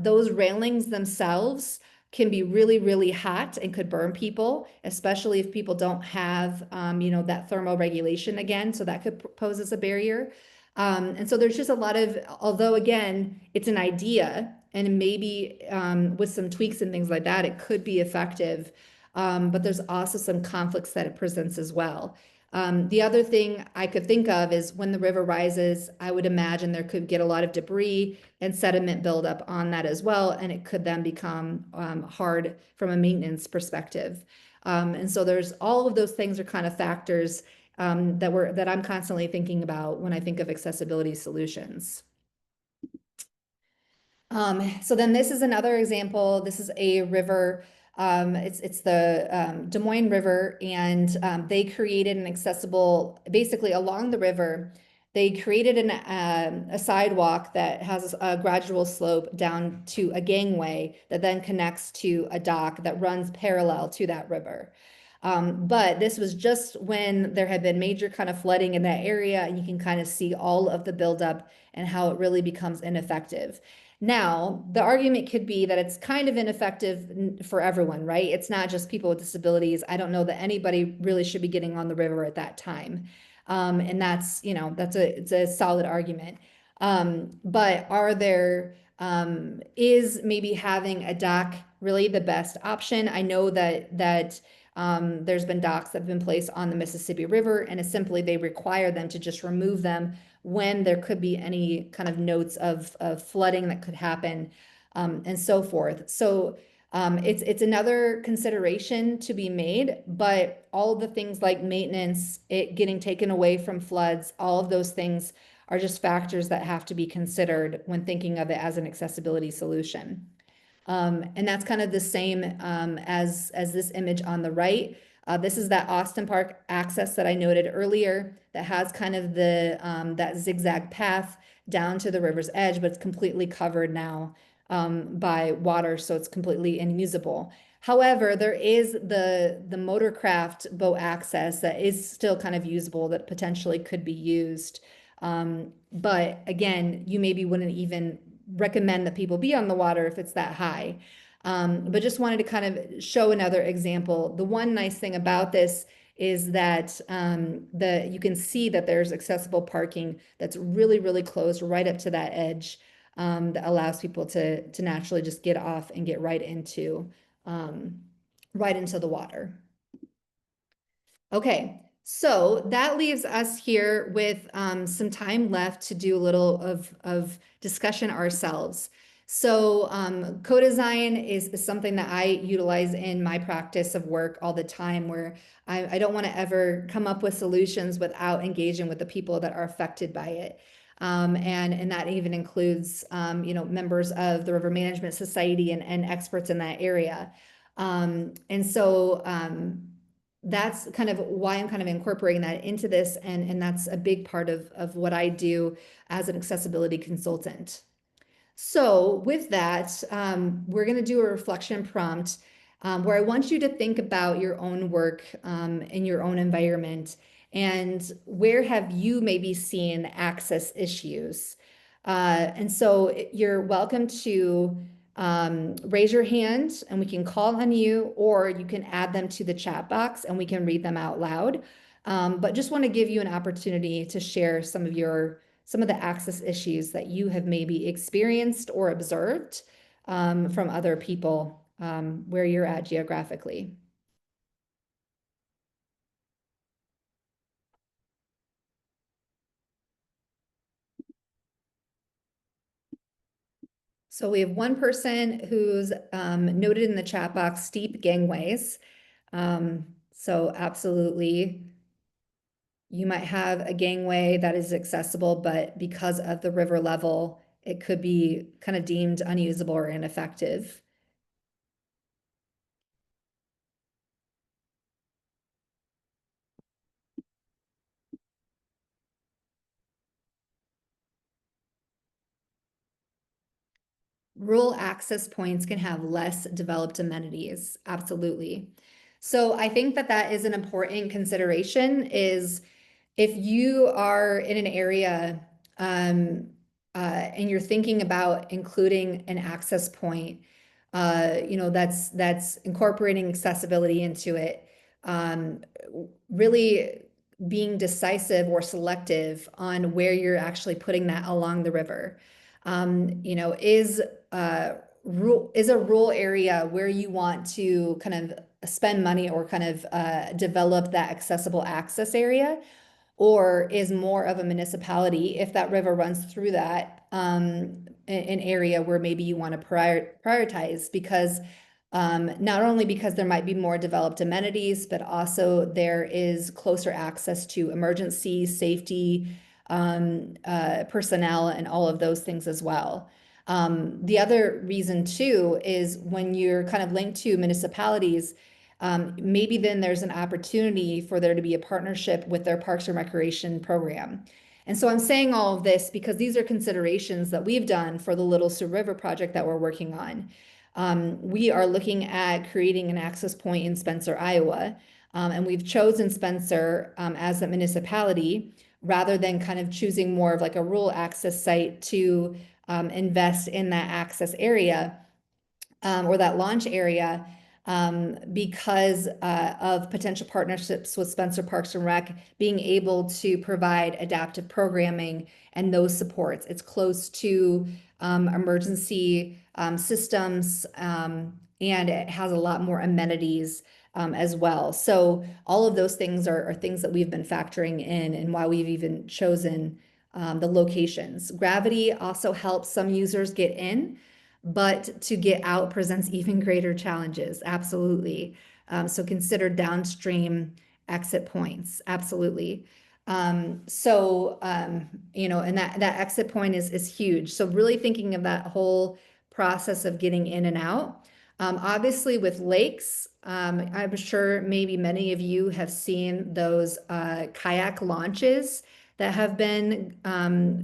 Those railings themselves can be really, really hot and could burn people, especially if people don't have, that thermal regulation again. So that could pose as a barrier. And so there's just a lot of, although again, it's an idea and maybe with some tweaks and things like that, it could be effective. But there's also some conflicts that it presents as well. The other thing I could think of is when the river rises, I would imagine there could get a lot of debris and sediment buildup on that as well, and it could then become hard from a maintenance perspective. And so there's all of those things are kind of factors that I'm constantly thinking about when I think of accessibility solutions. So then this is another example. This is a river. It's the Des Moines River, and they created an accessible, basically along the river, they created a sidewalk that has a gradual slope down to a gangway that then connects to a dock that runs parallel to that river. But this was just when there had been major kind of flooding in that area, and you can kind of see all of the buildup and how it really becomes ineffective. Now, the argument could be that it's kind of ineffective for everyone, right? It's not just people with disabilities. I don't know that anybody really should be getting on the river at that time. And that's, it's a solid argument. But is maybe having a dock really the best option? I know that there's been docks that have been placed on the Mississippi River, and it's simply they require them to just remove them when there could be any kind of notes of flooding that could happen, and so forth. So it's another consideration to be made, but all of the things like maintenance, it getting taken away from floods, all of those things are just factors that have to be considered when thinking of it as an accessibility solution. And that's kind of the same as this image on the right. This is that Austin Park access that I noted earlier that has kind of that zigzag path down to the river's edge, but it's completely covered now by water, so it's completely unusable. However, there is the motorcraft boat access that is still kind of usable that potentially could be used. But again, you maybe wouldn't even recommend that people be on the water if it's that high. But just wanted to kind of show another example. The one nice thing about this is that you can see that there's accessible parking that's really, really close right up to that edge, that allows people to naturally just get off and get right into the water. Okay, so that leaves us here with some time left to do a little of discussion ourselves. So co-design is something that I utilize in my practice of work all the time, where I don't want to ever come up with solutions without engaging with the people that are affected by it. And that even includes members of the River Management Society and experts in that area. And so that's kind of why I'm kind of incorporating that into this. And that's a big part of what I do as an accessibility consultant. So with that, we're going to do a reflection prompt where I want you to think about your own work in your own environment and where have you maybe seen access issues. And so you're welcome to raise your hand and we can call on you, or you can add them to the chat box and we can read them out loud. But just want to give you an opportunity to share some of the access issues that you have maybe experienced or observed from other people where you're at geographically. So we have one person who's noted in the chat box, steep gangways. So absolutely, you might have a gangway that is accessible, but because of the river level, it could be kind of deemed unusable or ineffective. Rural access points can have less developed amenities. Absolutely. So I think that is an important consideration is if you are in an area and you're thinking about including an access point, that's incorporating accessibility into it, really being decisive or selective on where you're actually putting that along the river. Is a rural area where you want to kind of spend money or kind of develop that accessible access area, or is more of a municipality if that river runs through that an area where maybe you want to prioritize because not only because there might be more developed amenities, but also there is closer access to emergency, safety, personnel, and all of those things as well. The other reason too is when you're kind of linked to municipalities, maybe then there's an opportunity for there to be a partnership with their Parks and Recreation program. And so I'm saying all of this because these are considerations that we've done for the Little Sioux River project that we're working on. We are looking at creating an access point in Spencer, Iowa, and we've chosen Spencer as a municipality rather than kind of choosing more of like a rural access site to invest in that access area or that launch area because of potential partnerships with Spencer Parks and Rec, being able to provide adaptive programming and those supports. It's close to emergency systems and it has a lot more amenities as well. So all of those things are things that we've been factoring in and why we've even chosen the locations. Gravity also helps some users get in, but to get out presents even greater challenges. Absolutely. So consider downstream exit points. Absolutely. You know, and that exit point is huge. So really thinking of that whole process of getting in and out. Obviously with lakes, I'm sure maybe many of you have seen those kayak launches that have been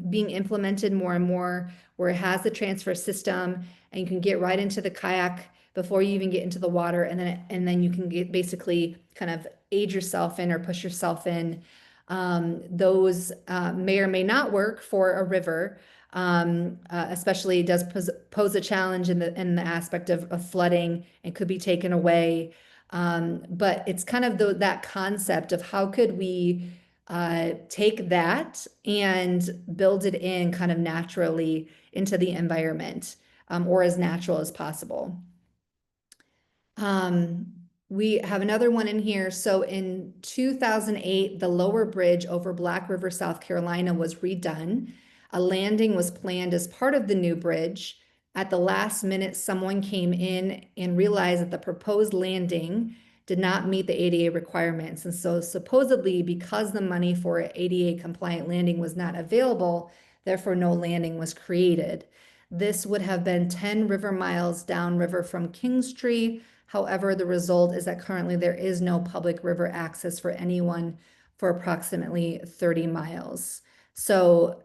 being implemented more and more, where it has the transfer system and you can get right into the kayak before you even get into the water, and then you can get basically kind of aid yourself in or push yourself in. Those may or may not work for a river. Especially it does pose a challenge in the aspect of flooding and could be taken away. But it's kind of that concept of how could we take that and build it in kind of naturally into the environment, or as natural as possible. We have another one in here. So in 2008, the lower bridge over Black River, South Carolina was redone. A landing was planned as part of the new bridge. At the last minute, someone came in and realized that the proposed landing did not meet the ADA requirements. And so supposedly because the money for ADA compliant landing was not available, therefore no landing was created. This would have been 10 river miles downriver from Kingstree. However, the result is that currently there is no public river access for anyone for approximately 30 miles. So,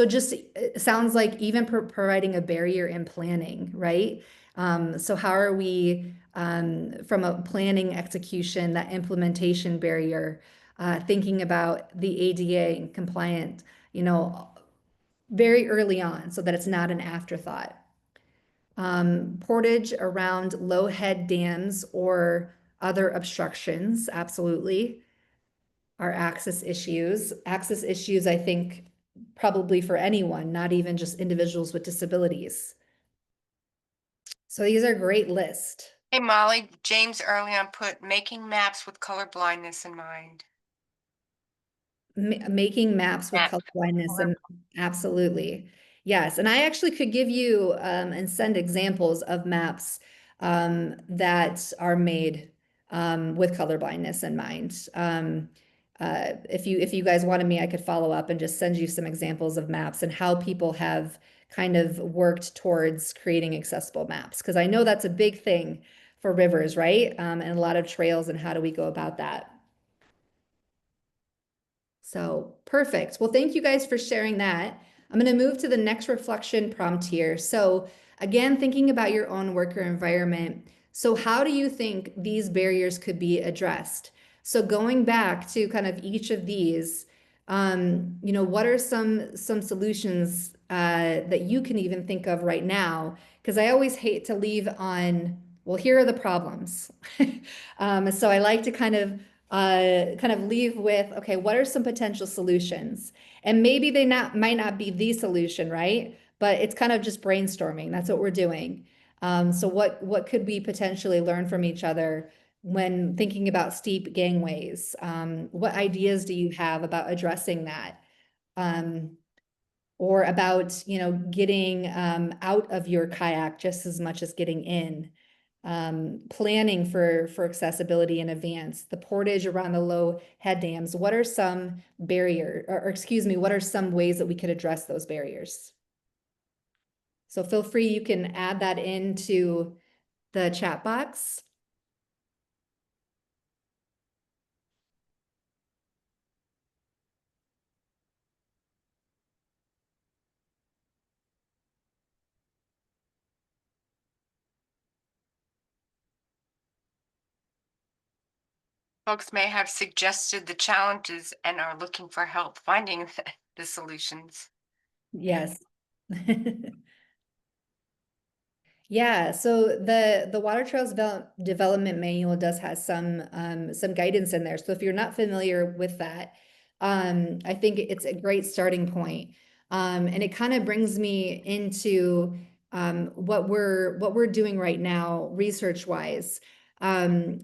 just it sounds like even providing a barrier in planning, right? So how are we, from a planning execution, that implementation barrier, thinking about the ADA and compliant, you know, very early on so that it's not an afterthought. Portage around low head dams or other obstructions, absolutely, are access issues. Access issues, I think, probably for anyone, not even just individuals with disabilities. So these are a great list. Hey, Molly, James early on put making maps with color blindness in mind. Making maps with color blindness, and absolutely. Yes, and I actually could give you and send examples of maps that are made with color blindness in mind. If you guys wanted me, I could follow up and just send you some examples of maps and how people have kind of worked towards creating accessible maps, because I know that's a big thing for rivers, right? And a lot of trails, and how do we go about that? So perfect. Well, thank you guys for sharing that. I'm going to move to the next reflection prompt here. So again, thinking about your own worker environment. So how do you think these barriers could be addressed? So going back to kind of each of these, you know, what are some solutions that you can even think of right now? Because I always hate to leave on, well, here are the problems. So I like to kind of leave with, okay, what are some potential solutions? And maybe they might not be the solution, right? But it's kind of just brainstorming. That's what we're doing. So what could we potentially learn from each other when thinking about steep gangways? What ideas do you have about addressing that? Or about, you know, getting out of your kayak just as much as getting in? Planning for accessibility in advance, the portage around the low head dams. What are some or excuse me, what are some ways that we could address those barriers? So feel free, you can add that into the chat box. Folks may have suggested the challenges and are looking for help finding the solutions. Yes, Yeah, so the Water Trails Development Manual does has some guidance in there. So if you're not familiar with that, I think it's a great starting point. And it kind of brings me into what we're doing right now, research wise.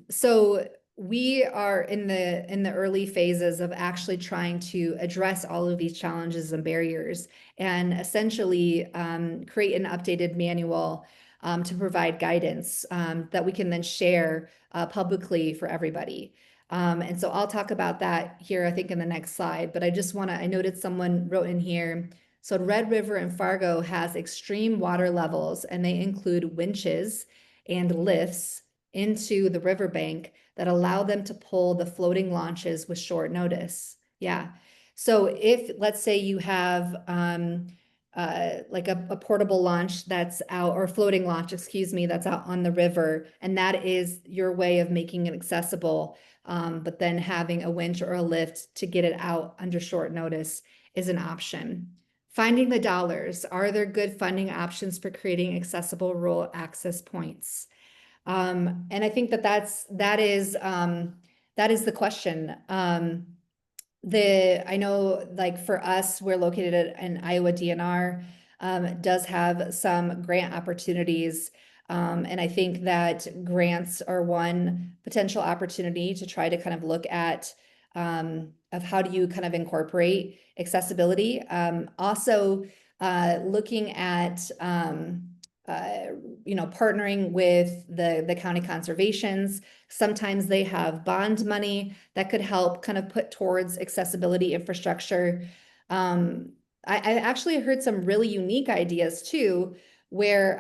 So we are in the early phases of actually trying to address all of these challenges and barriers, and essentially create an updated manual to provide guidance that we can then share publicly for everybody. And so I'll talk about that here, I think, in the next slide. But I noted someone wrote in here. So Red River and Fargo has extreme water levels, and they include winches and lifts into the riverbank that allow them to pull the floating launches with short notice. Yeah. So if, let's say, you have like a portable launch that's out, or floating launch, excuse me, that's out on the river, and that is your way of making it accessible, but then having a winch or a lift to get it out under short notice is an option. Finding the dollars. Are there good funding options for creating accessible rural access points? And I think that is the question. I know, like, for us, we're located in Iowa DNR, does have some grant opportunities. And I think that grants are one potential opportunity to try to kind of look at of how do you kind of incorporate accessibility. Also, looking at partnering with the county conservations. Sometimes they have bond money that could help kind of put towards accessibility infrastructure. I actually heard some really unique ideas too, where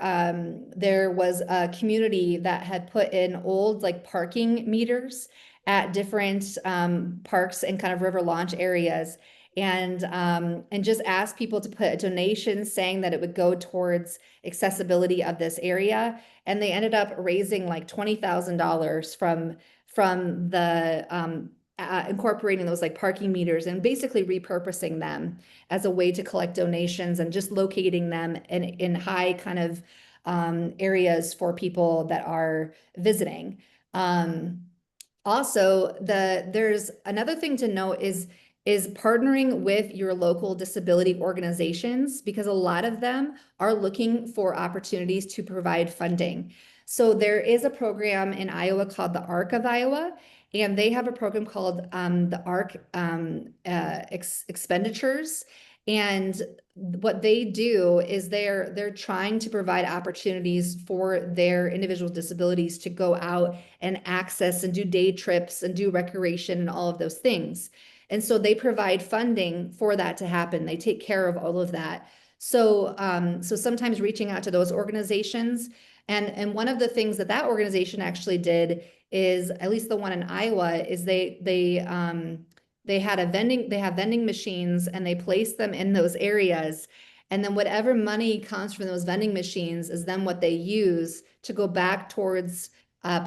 there was a community that had put in old, like, parking meters at different parks and kind of river launch areas, and just asked people to put a donation saying that it would go towards accessibility of this area. And they ended up raising like $20,000 from the incorporating those, like, parking meters and basically repurposing them as a way to collect donations and just locating them in high kind of areas for people that are visiting. Also, there's another thing to note is partnering with your local disability organizations, because a lot of them are looking for opportunities to provide funding. So there is a program in Iowa called the ARC of Iowa, and they have a program called the ARC expenditures. And what they do is they're trying to provide opportunities for their individual disabilities to go out and access and do day trips and do recreation and all of those things. And so they provide funding for that to happen. They take care of all of that. So sometimes reaching out to those organizations, and one of the things that organization actually did is, at least the one in Iowa, is they have vending machines, and they place them in those areas. And then whatever money comes from those vending machines is then what they use to go back towards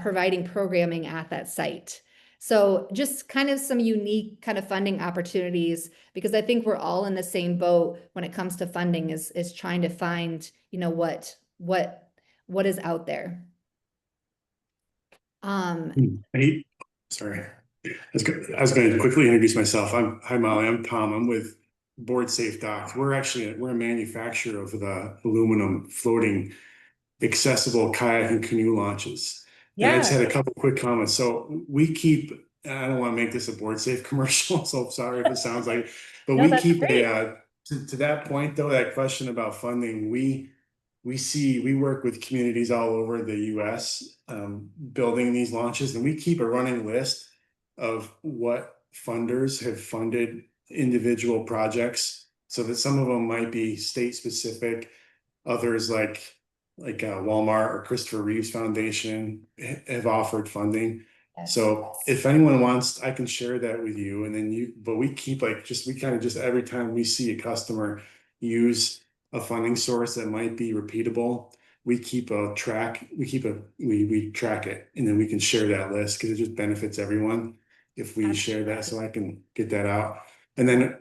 providing programming at that site. So just kind of some unique kind of funding opportunities, because I think we're all in the same boat when it comes to funding, is trying to find, what is out there. Sorry. I was going to quickly introduce myself. Hi, Molly. I'm Tom. I'm with Board Safe Dock. We're a manufacturer of the aluminum floating accessible kayak and canoe launches. And I just had a couple quick comments. So we keep, I don't want to make this a Board Safe commercial, so sorry if it sounds like, but No, we that's keep great. to that point though, that question about funding, we work with communities all over the US building these launches, and we keep a running list of what funders have funded individual projects, so that some of them might be state specific, others like Walmart or Christopher Reeves Foundation have offered funding. Yes. So if anyone wants, I can share that with you, and then but we keep we kind of just, every time we see a customer use a funding source that might be repeatable, we keep a track, we track it, and then we can share that list, because it just benefits everyone if we share that. So I can get that out. And then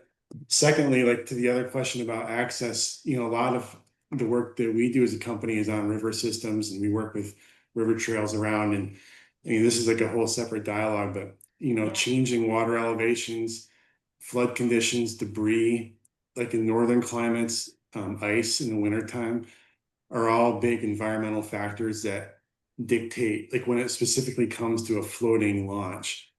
Secondly, like to the other question about access, a lot of the work that we do as a company is on river systems, and we work with river trails around. And this is like a whole separate dialogue, but changing water elevations, flood conditions, debris, like in northern climates, ice in the wintertime, are all big environmental factors that dictate, like when it specifically comes to a floating launch,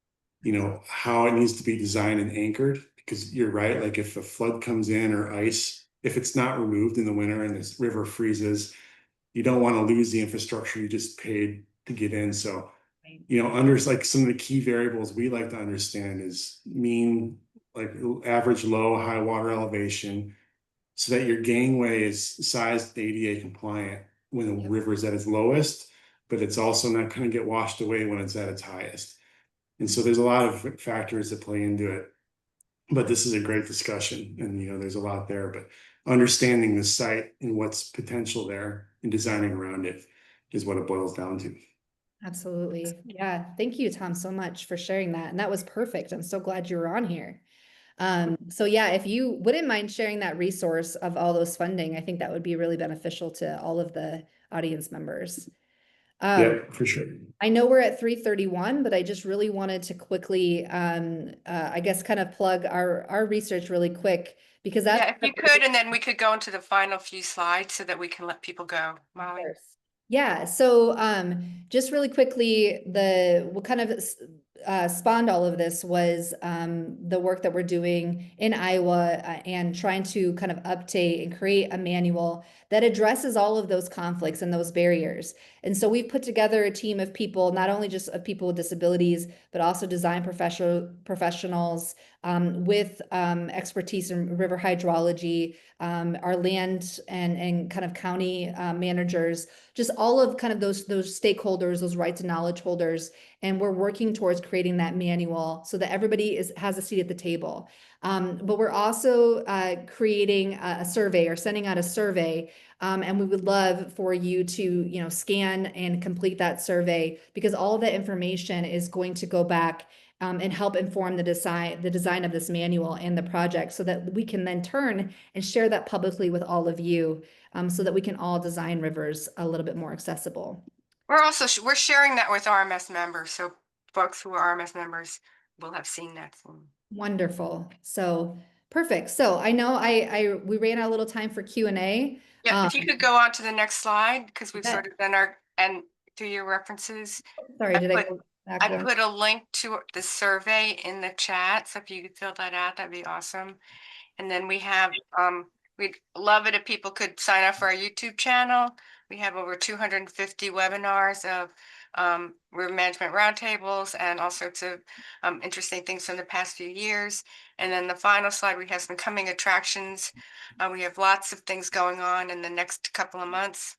how it needs to be designed and anchored. Because you're right, like if a flood comes in or ice, if it's not removed in the winter and this river freezes, you don't want to lose the infrastructure you just paid to get in. So, under like some of the key variables we like to understand is mean, like average low, high water elevation, so that your gangway is sized ADA compliant when the river is at its lowest, but it's also not going to get washed away when it's at its highest. And so there's a lot of factors that play into it. But this is a great discussion, and there's a lot there. But understanding the site and what's potential there and designing around it is what it boils down to. Absolutely. Yeah. Thank you, Tom, so much for sharing that. And that was perfect. I'm so glad you were on here. So yeah, if you wouldn't mind sharing that resource of all those funding, I think that would be really beneficial to all of the audience members. Yeah, for sure. I know we're at 3:31, but I just really wanted to quickly, I guess, kind of plug our research really quick, because that's. Yeah, if you could, and then we could go into the final few slides so that we can let people go. Molly. Yeah, so just really quickly, what kind of spawned all of this was the work that we're doing in Iowa and trying to kind of update and create a manual that addresses all of those conflicts and those barriers. And so we've put together a team of people, not only just of people with disabilities, but also design professionals with expertise in river hydrology, our land and kind of county managers, just all of kind of those stakeholders, those rights and knowledge holders. And we're working towards creating that manual so that everybody has a seat at the table. But we're also creating a survey or sending out a survey. And we would love for you to, scan and complete that survey, because all of that information is going to go back and help inform the design of this manual and the project, so that we can then turn and share that publicly with all of you, so that we can all design rivers a little bit more accessible. We're sharing that with RMS members, so folks who are RMS members will have seen that soon. Wonderful. So perfect. So I know we ran out a little time for Q&A. Yeah, if you could go on to the next slide, because we've Yeah. sort of done and through your references. Sorry, did I go back I one? put a link to the survey in the chat, so if you could fill that out, that'd be awesome. And then we have, we'd love it if people could sign up for our YouTube channel. We have over 250 webinars of River Management Roundtables and all sorts of interesting things from the past few years. And then the final slide, we have some coming attractions. We have lots of things going on in the next couple of months.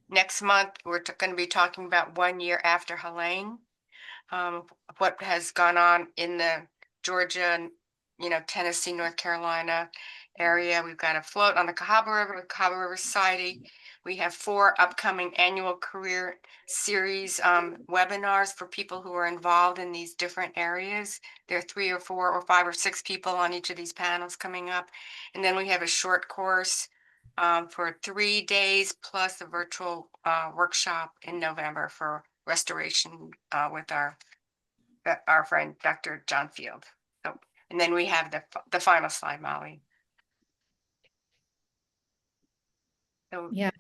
Next month, we're going to be talking about 1 year after Helene, what has gone on in the Georgia, Tennessee, North Carolina area. We've got a float on the Cahaba River with Cahaba River Society. We have 4 upcoming annual career series webinars for people who are involved in these different areas. There are 3 or 4 or 5 or 6 people on each of these panels coming up. And then we have a short course for 3 days plus a virtual workshop in November for restoration with our friend Dr. John Field. So, and then we have the final slide, Molly. So Yeah.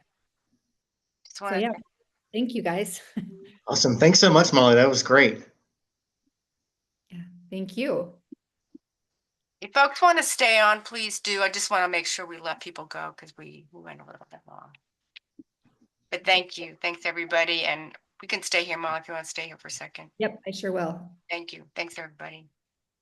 So yeah, thank you guys. Awesome. Thanks so much, Molly. That was great. Yeah, thank you. If folks want to stay on, please do. I just want to make sure we let people go because we went a little bit long. But thank you. Thanks, everybody. And we can stay here, Molly, if you want to stay here for a second. Yep, I sure will. Thank you. Thanks, everybody.